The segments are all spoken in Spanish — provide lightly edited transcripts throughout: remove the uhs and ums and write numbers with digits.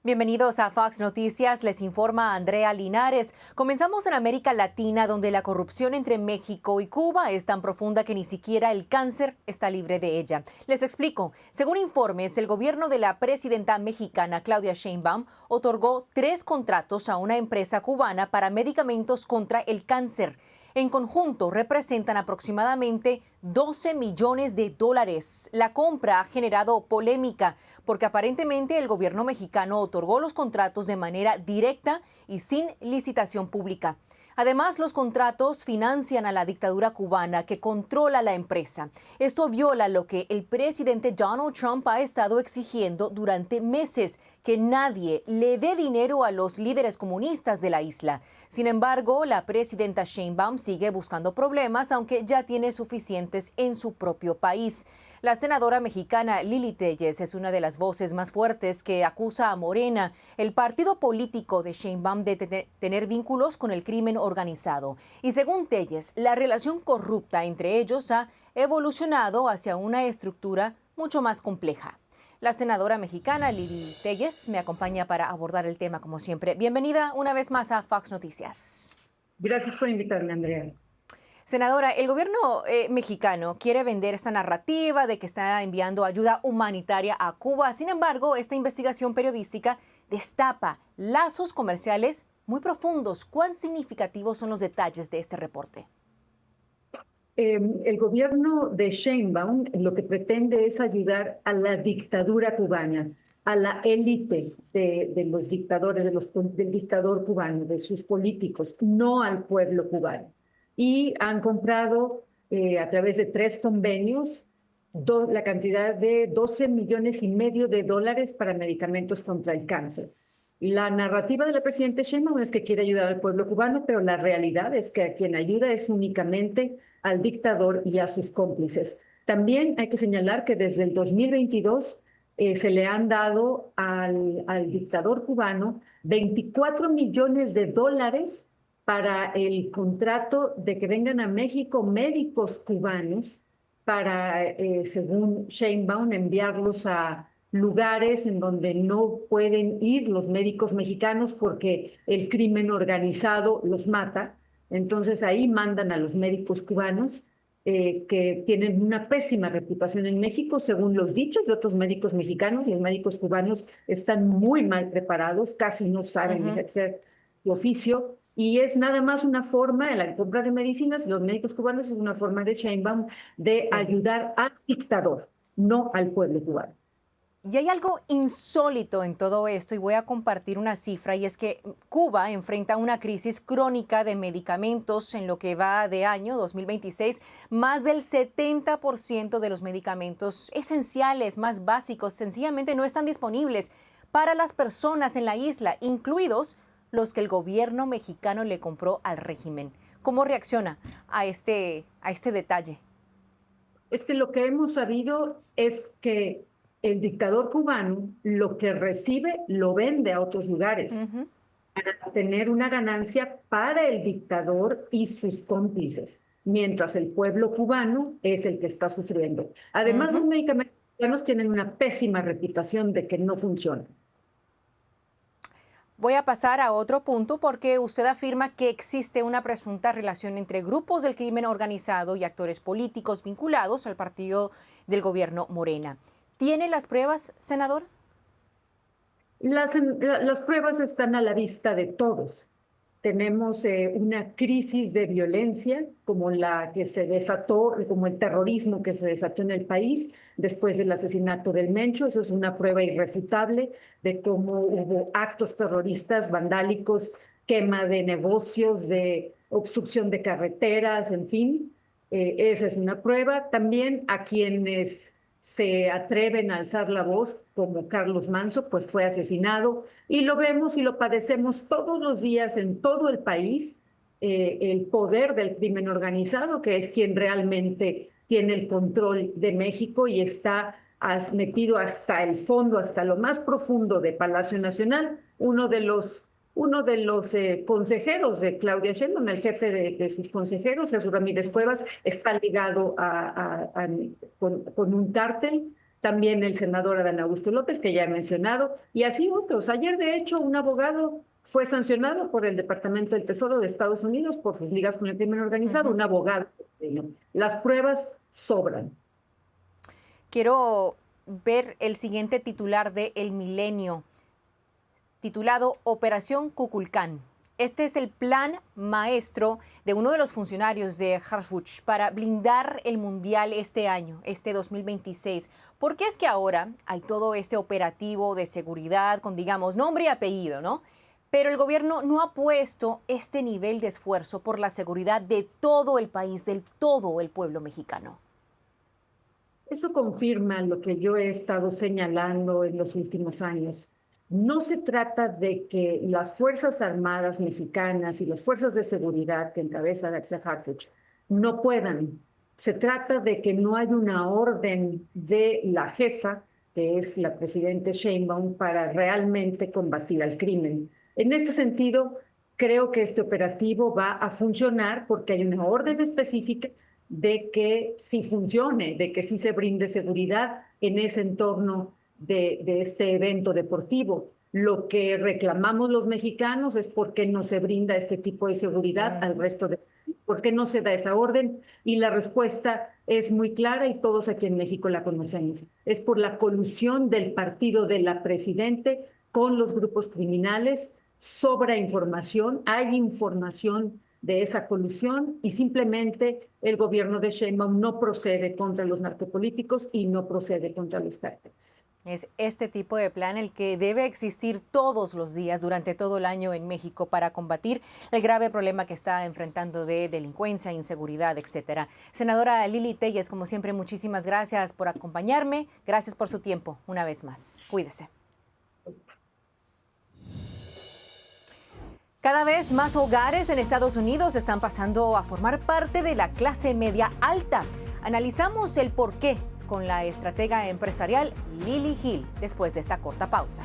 Bienvenidos a Fox Noticias, les informa Andrea Linares. Comenzamos en América Latina, donde la corrupción entre México y Cuba es tan profunda que ni siquiera el cáncer está libre de ella. Les explico. Según informes, el gobierno de la presidenta mexicana Claudia Sheinbaum otorgó 3 contratos a una empresa cubana para medicamentos contra el cáncer. En conjunto representan aproximadamente 12 millones de dólares. La compra ha generado polémica porque aparentemente el gobierno mexicano otorgó los contratos de manera directa y sin licitación pública. Además, los contratos financian a la dictadura cubana que controla la empresa. Esto viola lo que el presidente Donald Trump ha estado exigiendo durante meses, que nadie le dé dinero a los líderes comunistas de la isla. Sin embargo, la presidenta Sheinbaum sigue buscando problemas, aunque ya tiene suficientes en su propio país. La senadora mexicana Lili Telles es una de las voces más fuertes que acusa a Morena, el partido político de Sheinbaum, de tener vínculos con el crimen organizado. Y según Telles, la relación corrupta entre ellos ha evolucionado hacia una estructura mucho más compleja. La senadora mexicana Lili Telles me acompaña para abordar el tema como siempre. Bienvenida una vez más a Fox Noticias. Gracias por invitarme, Andrea. Senadora, el gobierno mexicano quiere vender esta narrativa de que está enviando ayuda humanitaria a Cuba. Sin embargo, esta investigación periodística destapa lazos comerciales muy profundos. ¿Cuán significativos son los detalles de este reporte? El gobierno de Sheinbaum lo que pretende es ayudar a la dictadura cubana, a la élite de los dictadores, del dictador cubano, de sus políticos, no al pueblo cubano. Y han comprado a través de 3 convenios la cantidad de 12,5 millones de dólares para medicamentos contra el cáncer. La narrativa de la presidenta Sheinbaum es que quiere ayudar al pueblo cubano, pero la realidad es que a quien ayuda es únicamente al dictador y a sus cómplices. También hay que señalar que desde el 2022 se le han dado al dictador cubano 24 millones de dólares para el contrato de que vengan a México médicos cubanos para, según Sheinbaum, enviarlos a lugares en donde no pueden ir los médicos mexicanos porque el crimen organizado los mata. Entonces ahí mandan a los médicos cubanos que tienen una pésima reputación en México, según los dichos de otros médicos mexicanos. Los médicos cubanos están muy mal preparados, casi no saben ejercer su oficio. Y es nada más una forma, la compra de medicinas, los médicos cubanos es una forma de Sheinbaum de ayudar al dictador, no al pueblo cubano. Y hay algo insólito en todo esto y voy a compartir una cifra, y es que Cuba enfrenta una crisis crónica de medicamentos en lo que va de año 2026. Más del 70% de los medicamentos esenciales, más básicos, sencillamente no están disponibles para las personas en la isla, incluidos los que el gobierno mexicano le compró al régimen. ¿Cómo reacciona a este detalle? Es que lo que hemos sabido es que el dictador cubano lo que recibe lo vende a otros lugares para tener una ganancia para el dictador y sus cómplices, mientras el pueblo cubano es el que está sufriendo. Además, los medicamentos cubanos tienen una pésima reputación de que no funcionan. Voy a pasar a otro punto porque usted afirma que existe una presunta relación entre grupos del crimen organizado y actores políticos vinculados al partido del gobierno Morena. ¿Tiene las pruebas, senador? Las pruebas están a la vista de todos. Tenemos una crisis de violencia como la que se desató, como el terrorismo que se desató en el país después del asesinato del Mencho. Eso es una prueba irrefutable de cómo hubo actos terroristas, vandálicos, quema de negocios, de obstrucción de carreteras, en fin. Esa es una prueba. También a quienes se atreven a alzar la voz, como Carlos Manso, pues fue asesinado, y lo vemos y lo padecemos todos los días en todo el país, el poder del crimen organizado, que es quien realmente tiene el control de México y está metido hasta el fondo, hasta lo más profundo de Palacio Nacional. Uno de los consejeros de Claudia Sheinbaum, el jefe de sus consejeros, Jesús Ramírez Cuevas, está ligado con un cártel. también el senador Adán Augusto López, que ya he mencionado, y así otros. Ayer, de hecho, un abogado fue sancionado por el Departamento del Tesoro de Estados Unidos por sus ligas con el crimen organizado, un abogado. Las pruebas sobran. Quiero ver el siguiente titular de El Milenio, titulado Operación Kukulcán. Este es el plan maestro de uno de los funcionarios de Harfuch para blindar el Mundial este año, este 2026. ¿Por qué es que ahora hay todo este operativo de seguridad con, digamos, nombre y apellido, ¿no? Pero el gobierno no ha puesto este nivel de esfuerzo por la seguridad de todo el país, de todo el pueblo mexicano? Eso confirma lo que yo he estado señalando en los últimos años. No se trata de que las Fuerzas Armadas mexicanas y las fuerzas de seguridad que encabeza García Harfuch no puedan. Se trata de que no hay una orden de la jefa, que es la presidenta Sheinbaum, para realmente combatir al crimen. En este sentido, creo que este operativo va a funcionar porque hay una orden específica de que sí funcione, de que sí se brinde seguridad en ese entorno de este evento deportivo. Lo que reclamamos los mexicanos es por qué no se brinda este tipo de seguridad al resto de... ¿Por qué no se da esa orden? Y la respuesta es muy clara y todos aquí en México la conocemos. Es por la colusión del partido de la presidente con los grupos criminales. Sobra información, hay información de esa colusión y simplemente el gobierno de Sheinbaum no procede contra los narcopolíticos y no procede contra los cárteles. Es este tipo de plan el que debe existir todos los días durante todo el año en México para combatir el grave problema que está enfrentando de delincuencia, inseguridad, etcétera. Senadora Lili Telles, como siempre, muchísimas gracias por acompañarme. Gracias por su tiempo una vez más. Cuídese. Cada vez más hogares en Estados Unidos están pasando a formar parte de la clase media alta. Analizamos el porqué con la estratega empresarial Lili Gil después de esta corta pausa.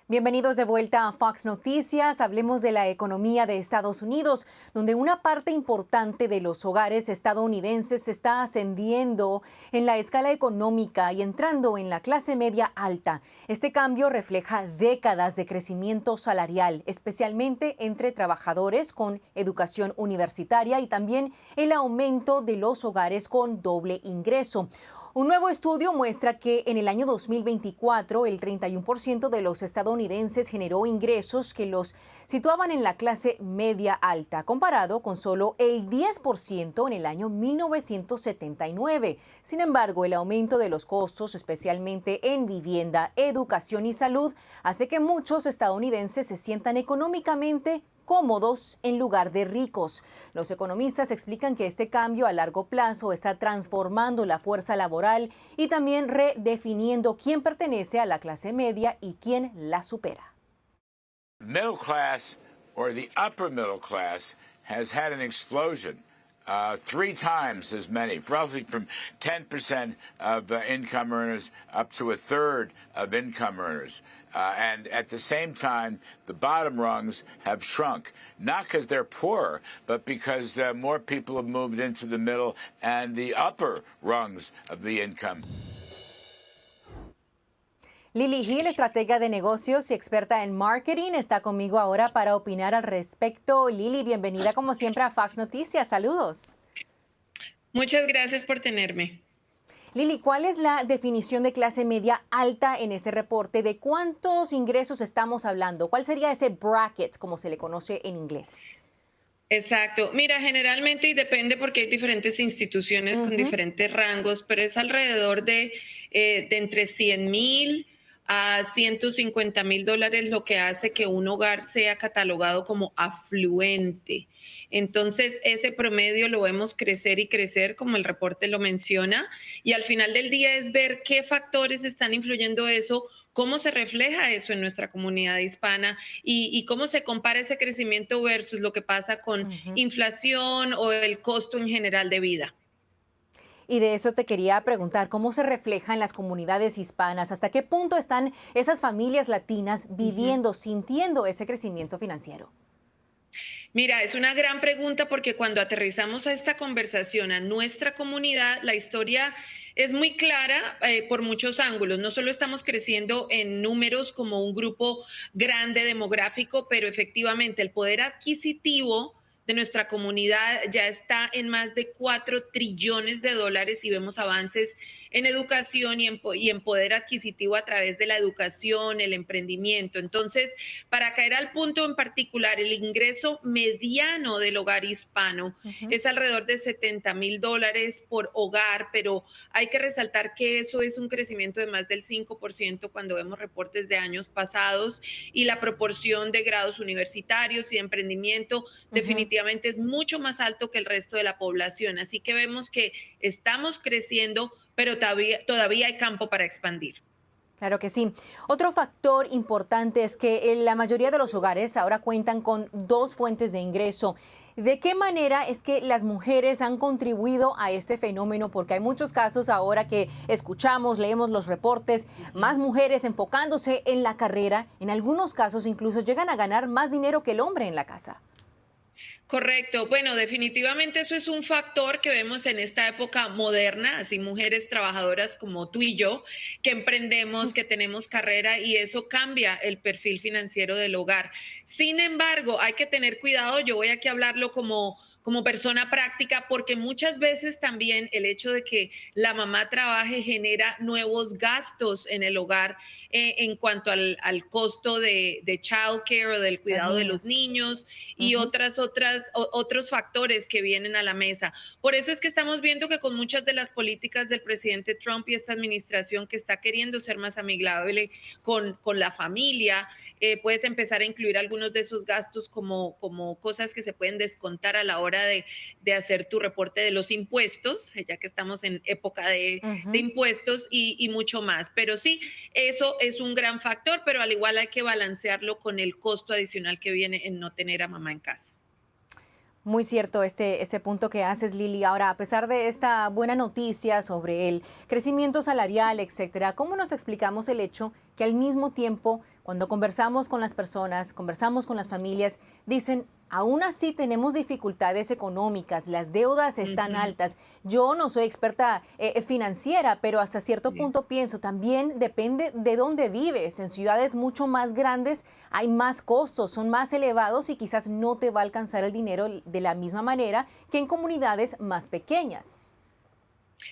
Bienvenidos de vuelta a Fox Noticias. Hablemos de la economía de Estados Unidos, donde una parte importante de los hogares estadounidenses está ascendiendo en la escala económica y entrando en la clase media alta. Este cambio refleja décadas de crecimiento salarial, especialmente entre trabajadores con educación universitaria y también el aumento de los hogares con doble ingreso. Un nuevo estudio muestra que en el año 2024 el 31% de los estadounidenses generó ingresos que los situaban en la clase media alta, comparado con solo el 10% en el año 1979. Sin embargo, el aumento de los costos, especialmente en vivienda, educación y salud, hace que muchos estadounidenses se sientan económicamente cómodos en lugar de ricos. Los economistas explican que este cambio a largo plazo está transformando la fuerza laboral y también redefiniendo quién pertenece a la clase media y quién la supera. Middle class or the upper middle class has had an explosion. 3 times as many, roughly from 10% of income earners up to a third of income earners. And at the same time, the bottom rungs have shrunk, not because they're poorer, but because more people have moved into the middle and the upper rungs of the income. Lili Gil, estratega de negocios y experta en marketing, está conmigo ahora para opinar al respecto. Lili, bienvenida como siempre a Fox Noticias. Saludos. Muchas gracias por tenerme. Lili, ¿cuál es la definición de clase media alta en este reporte? ¿De cuántos ingresos estamos hablando? ¿Cuál sería ese bracket, como se le conoce en inglés? Exacto. Mira, generalmente, y depende porque hay diferentes instituciones con diferentes rangos, pero es alrededor de entre 100,000 a 150,000 dólares, lo que hace que un hogar sea catalogado como afluente. Entonces, ese promedio lo vemos crecer y crecer, como el reporte lo menciona, y al final del día es ver qué factores están influyendo eso, cómo se refleja eso en nuestra comunidad hispana y cómo se compara ese crecimiento versus lo que pasa con inflación o el costo en general de vida. Y de eso te quería preguntar, ¿cómo se refleja en las comunidades hispanas? ¿Hasta qué punto están esas familias latinas viviendo, sintiendo ese crecimiento financiero? Mira, es una gran pregunta porque cuando aterrizamos a esta conversación a nuestra comunidad, la historia es muy clara por muchos ángulos. No solo estamos creciendo en números como un grupo grande demográfico, pero efectivamente el poder adquisitivo de nuestra comunidad ya está en más de 4 trillones de dólares y vemos avances en educación y en poder adquisitivo a través de la educación, el emprendimiento. Entonces, para caer al punto en particular, el ingreso mediano del hogar hispano es alrededor de $70,000 por hogar, pero hay que resaltar que eso es un crecimiento de más del 5% cuando vemos reportes de años pasados, y la proporción de grados universitarios y de emprendimiento definitivamente es mucho más alto que el resto de la población. Así que vemos que estamos creciendo, pero todavía hay campo para expandir. Claro que sí. Otro factor importante es que la mayoría de los hogares ahora cuentan con 2 fuentes de ingreso. ¿De qué manera es que las mujeres han contribuido a este fenómeno? Porque hay muchos casos ahora que escuchamos, leemos los reportes, más mujeres enfocándose en la carrera. En algunos casos incluso llegan a ganar más dinero que el hombre en la casa. Correcto. Bueno, definitivamente eso es un factor que vemos en esta época moderna, así mujeres trabajadoras como tú y yo, que emprendemos, que tenemos carrera, y eso cambia el perfil financiero del hogar. Sin embargo, hay que tener cuidado. Yo voy aquí a hablarlo como persona práctica, porque muchas veces también el hecho de que la mamá trabaje genera nuevos gastos en el hogar en cuanto al costo de childcare o del cuidado de los niños y otros factores que vienen a la mesa. Por eso es que estamos viendo que con muchas de las políticas del presidente Trump y esta administración que está queriendo ser más amigable con la familia, puedes empezar a incluir algunos de esos gastos como cosas que se pueden descontar a la hora de hacer tu reporte de los impuestos, ya que estamos en época de impuestos y mucho más. Pero sí, eso es un gran factor, pero al igual hay que balancearlo con el costo adicional que viene en no tener a mamá en casa. Muy cierto este punto que haces, Lili. Ahora, a pesar de esta buena noticia sobre el crecimiento salarial, etcétera, ¿cómo nos explicamos el hecho que al mismo tiempo, cuando conversamos con las personas, conversamos con las familias, dicen, aún así tenemos dificultades económicas, las deudas están altas? Yo no soy experta financiera, pero hasta cierto punto pienso, también depende de dónde vives. En ciudades mucho más grandes hay más costos, son más elevados y quizás no te va a alcanzar el dinero de la misma manera que en comunidades más pequeñas.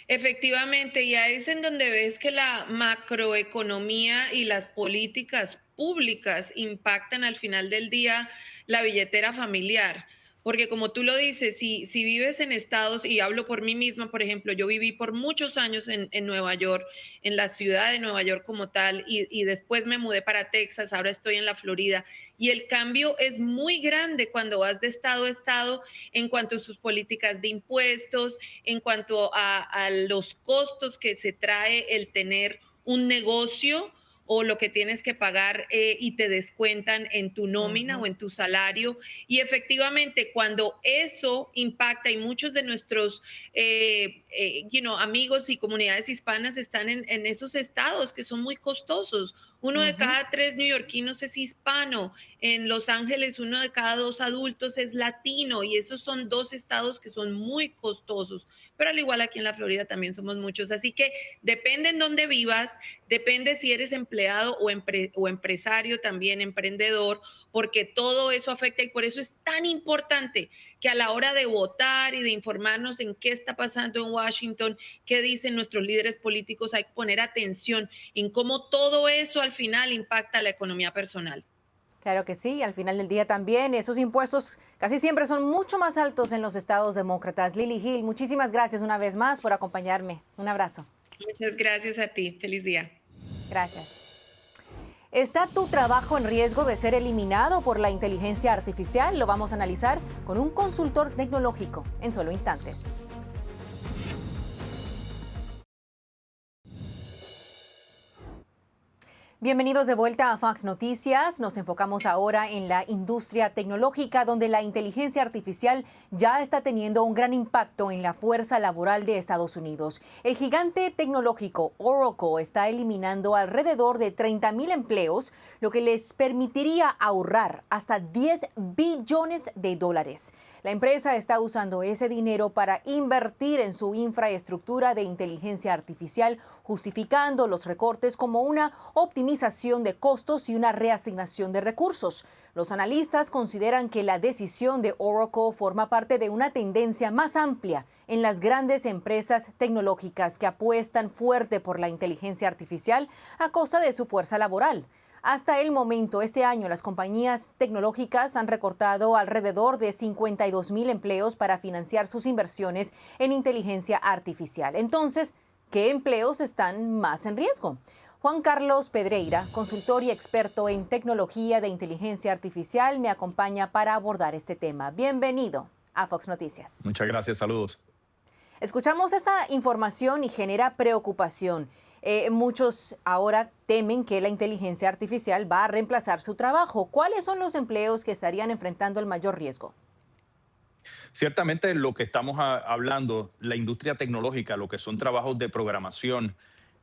Efectivamente, y ahí es en donde ves que la macroeconomía y las políticas públicas impactan al final del día la billetera familiar. Porque como tú lo dices, si vives en estados, y hablo por mí misma, por ejemplo, yo viví por muchos años en Nueva York, en la ciudad de Nueva York como tal, y después me mudé para Texas, ahora estoy en la Florida, y el cambio es muy grande cuando vas de estado a estado en cuanto a sus políticas de impuestos, en cuanto a los costos que se trae el tener un negocio o lo que tienes que pagar y te descuentan en tu nómina o en tu salario. Y efectivamente, cuando eso impacta, y muchos de nuestros amigos y comunidades hispanas están en esos estados que son muy costosos. 1 de cada 3 neoyorquinos es hispano. En Los Ángeles, 1 de cada 2 adultos es latino, y esos son 2 estados que son muy costosos. Pero al igual aquí en la Florida también somos muchos. Así que depende en dónde vivas, depende si eres empleado o empresario, también emprendedor, porque todo eso afecta, y por eso es tan importante que a la hora de votar y de informarnos en qué está pasando en Washington, qué dicen nuestros líderes políticos, hay que poner atención en cómo todo eso al final impacta la economía personal. Claro que sí, al final del día también esos impuestos casi siempre son mucho más altos en los estados demócratas. Lili Gil, muchísimas gracias una vez más por acompañarme. Un abrazo. Muchas gracias a ti. Feliz día. Gracias. ¿Está tu trabajo en riesgo de ser eliminado por la inteligencia artificial? Lo vamos a analizar con un consultor tecnológico en solo instantes. Bienvenidos de vuelta a Fox Noticias. Nos enfocamos ahora en la industria tecnológica, donde la inteligencia artificial ya está teniendo un gran impacto en la fuerza laboral de Estados Unidos. El gigante tecnológico Oracle está eliminando alrededor de 30,000 empleos, lo que les permitiría ahorrar hasta $10 billones. La empresa está usando ese dinero para invertir en su infraestructura de inteligencia artificial, justificando los recortes como una optimización de costos y una reasignación de recursos. Los analistas consideran que la decisión de Oracle forma parte de una tendencia más amplia en las grandes empresas tecnológicas que apuestan fuerte por la inteligencia artificial a costa de su fuerza laboral. Hasta el momento, este año, las compañías tecnológicas han recortado alrededor de 52,000 empleos para financiar sus inversiones en inteligencia artificial. Entonces, ¿qué empleos están más en riesgo? Juan Carlos Pedreira, consultor y experto en tecnología de inteligencia artificial, me acompaña para abordar este tema. Bienvenido a Fox Noticias. Muchas gracias, saludos. Escuchamos esta información y genera preocupación. Muchos ahora temen que la inteligencia artificial va a reemplazar su trabajo. ¿Cuáles son los empleos que estarían enfrentando el mayor riesgo? Ciertamente lo que estamos hablando, la industria tecnológica, lo que son trabajos de programación,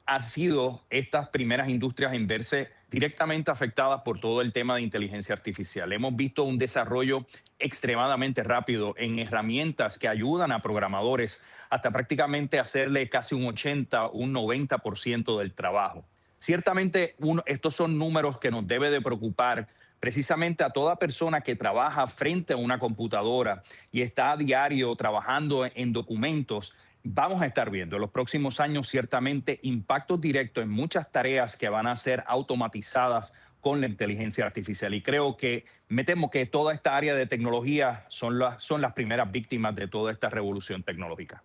ha sido estas primeras industrias en verse directamente afectadas por todo el tema de inteligencia artificial. Hemos visto un desarrollo extremadamente rápido en herramientas que ayudan a programadores hasta prácticamente hacerle casi un 80, un 90% del trabajo. Ciertamente estos son números que nos debe de preocupar precisamente a toda persona que trabaja frente a una computadora y está a diario trabajando en documentos. Vamos a estar viendo en los próximos años ciertamente impactos directos en muchas tareas que van a ser automatizadas con la inteligencia artificial. Y creo que me temo que toda esta área de tecnología son las primeras víctimas de toda esta revolución tecnológica.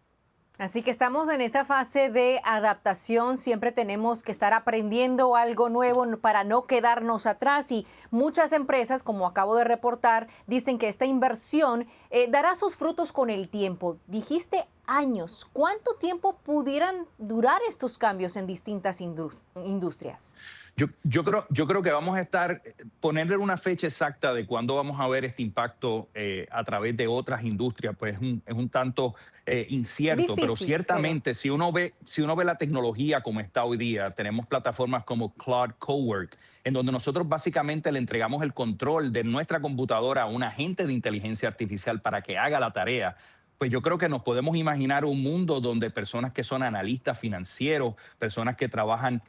Así que estamos en esta fase de adaptación, siempre tenemos que estar aprendiendo algo nuevo para no quedarnos atrás y muchas empresas, como acabo de reportar, dicen que esta inversión dará sus frutos con el tiempo. Dijiste años. ¿Cuánto tiempo pudieran durar estos cambios en distintas industrias? Yo creo que vamos a ponerle una fecha exacta de cuándo vamos a ver este impacto a través de otras industrias, pues es un tanto incierto. Difícil, pero ciertamente si uno ve la tecnología como está hoy día, tenemos plataformas como Claude Cowork, en donde nosotros básicamente le entregamos el control de nuestra computadora a un agente de inteligencia artificial para que haga la tarea. Pues yo creo que nos podemos imaginar un mundo donde personas que son analistas financieros, personas que trabajan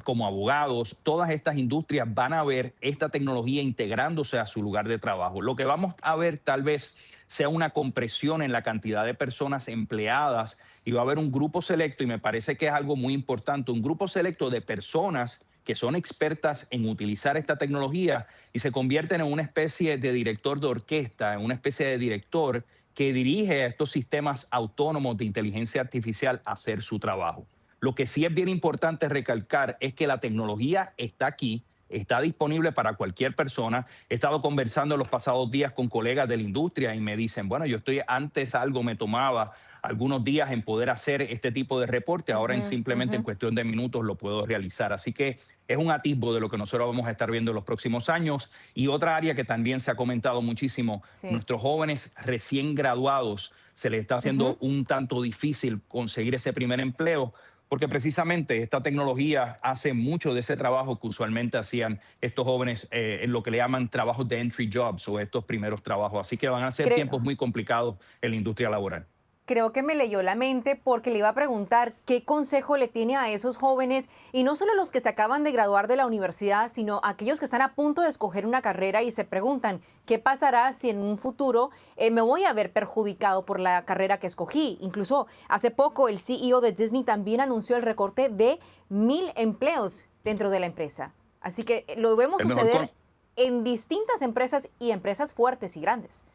como abogados, todas estas industrias van a ver esta tecnología integrándose a su lugar de trabajo. Lo que vamos a ver tal vez sea una compresión en la cantidad de personas empleadas y va a haber un grupo selecto, y me parece que es algo muy importante, un grupo selecto de personas que son expertas en utilizar esta tecnología y se convierten en una especie de director de orquesta, en una especie de director que dirige a estos sistemas autónomos de inteligencia artificial a hacer su trabajo. Lo que sí es bien importante recalcar es que la tecnología está aquí, está disponible para cualquier persona. He estado conversando en los pasados días con colegas de la industria y me dicen, bueno, antes algo me tomaba algunos días en poder hacer este tipo de reporte, ahora en cuestión de minutos lo puedo realizar. Así que es un atisbo de lo que nosotros vamos a estar viendo en los próximos años. Y otra área que también se ha comentado muchísimo, nuestros jóvenes recién graduados, se les está haciendo un tanto difícil conseguir ese primer empleo, porque precisamente esta tecnología hace mucho de ese trabajo que usualmente hacían estos jóvenes en lo que le llaman trabajos de entry jobs o estos primeros trabajos. Así que van a ser tiempos muy complicados en la industria laboral. Creo que me leyó la mente porque le iba a preguntar qué consejo le tiene a esos jóvenes, y no solo los que se acaban de graduar de la universidad, sino aquellos que están a punto de escoger una carrera y se preguntan qué pasará si en un futuro me voy a ver perjudicado por la carrera que escogí. Incluso hace poco el CEO de Disney también anunció el recorte de 1,000 empleos dentro de la empresa. Así que lo vemos suceder en distintas empresas y empresas fuertes y grandes.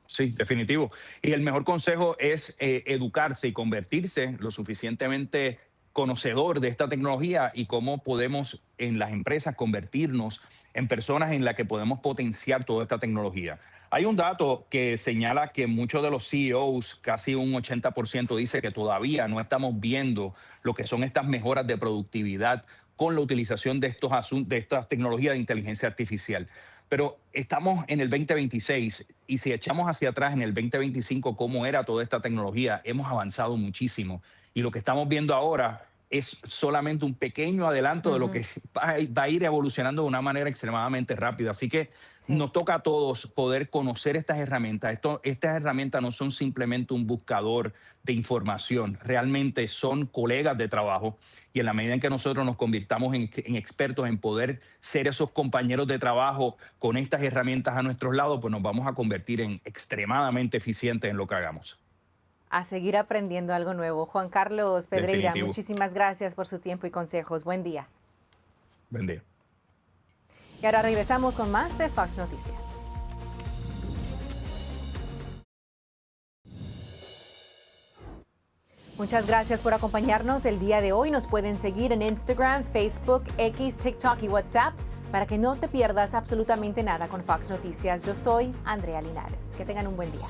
Sí, definitivo. Y el mejor consejo es educarse y convertirse lo suficientemente conocedor de esta tecnología y cómo podemos en las empresas convertirnos en personas en las que podemos potenciar toda esta tecnología. Hay un dato que señala que muchos de los CEOs, casi un 80%, dice que todavía no estamos viendo lo que son estas mejoras de productividad con la utilización de de estas tecnologías de inteligencia artificial. Pero estamos en el 2026 y si echamos hacia atrás en el 2025 cómo era toda esta tecnología, hemos avanzado muchísimo. Y lo que estamos viendo ahora es solamente un pequeño adelanto de lo que va a ir evolucionando de una manera extremadamente rápida. Así que nos toca a todos poder conocer estas herramientas. Estas herramientas no son simplemente un buscador de información, realmente son colegas de trabajo. Y en la medida en que nosotros nos convirtamos en expertos en poder ser esos compañeros de trabajo con estas herramientas a nuestros lados, pues nos vamos a convertir en extremadamente eficientes en lo que hagamos. A seguir aprendiendo algo nuevo. Juan Carlos Pedreira, Definitivo. muchísimas gracias por su tiempo y consejos. Buen día. Buen día. Y ahora regresamos con más de Fox Noticias. Muchas gracias por acompañarnos el día de hoy. Nos pueden seguir en Instagram, Facebook, X, TikTok y WhatsApp para que no te pierdas absolutamente nada con Fox Noticias. Yo soy Andrea Linares. Que tengan un buen día.